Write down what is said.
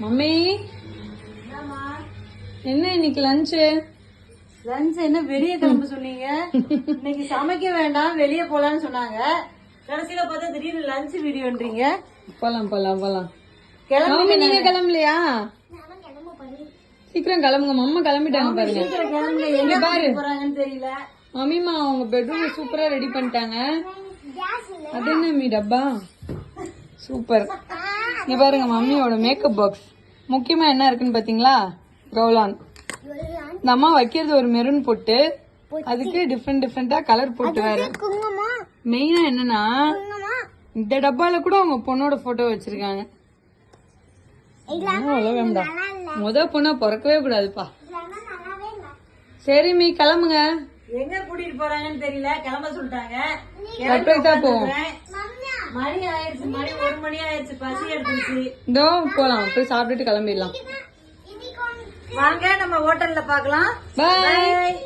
Mummy என்ன இன்னைக்கு lunch? Lunch என்ன வெளியே கிளம்ப சொன்னீங்க? இன்னைக்கு சமைக்க வேண்டாம் வெளியே போலான்னு சொன்னாங்க. கடைசியில பார்த்தா திடீர்னு லஞ்ச் வீடியோன்றீங்க. போலாம் போலாம் போலாம். கிளம்பி நீங்க கிளம்பலையா? சீக்கிரம் கிளம்புங்க. மம்மா கிளம்பிட்டாங்க பாருங்க. கிளம்புங்க, எங்க பாரு போறாங்கன்னு தெரியல. மம்மிமா அவங்க பெட்ரூம் சூப்பரா ரெடி பண்ணிட்டாங்க. அது என்ன மீ டப்பா சூப்பர். இங்க பாருங்க மம்மியோட மேக்கப் பாக்ஸ். முக்கியமா என்ன இருக்குன்னு பாத்தீங்களா? ரோலான். இந்த அம்மா வைக்கிறது ஒரு மெரூன் போட்டு, அதுக்கு டிஃப்ரெண்டா கலர் போட்டு வேற. மெயினா என்னன்னா இந்த டப்பால கூட அவங்க பொண்ணோட போட்டோ வச்சிருக்காங்க. முத பொண்ணா பிறக்கவே கூடாதுப்பா. சரி மீ கிளம்புங்க. எங்க கூட்டிட்டு போறாங்கன்னு தெரியல. கிளம்ப சொல்லிட்டாங்க. சர்ப்ரைஸா போவோம். மணி ஆயிடுச்சு, மணி 1 மணி ஆயிடுச்சு. பசி எடுத்துச்சு. இதோ போலாம், போய் சாப்பிட்டுட்டு கிளம்பிடலாம். வாங்க நம்ம ஹோட்டல்ல பாக்கலாம். பாய்.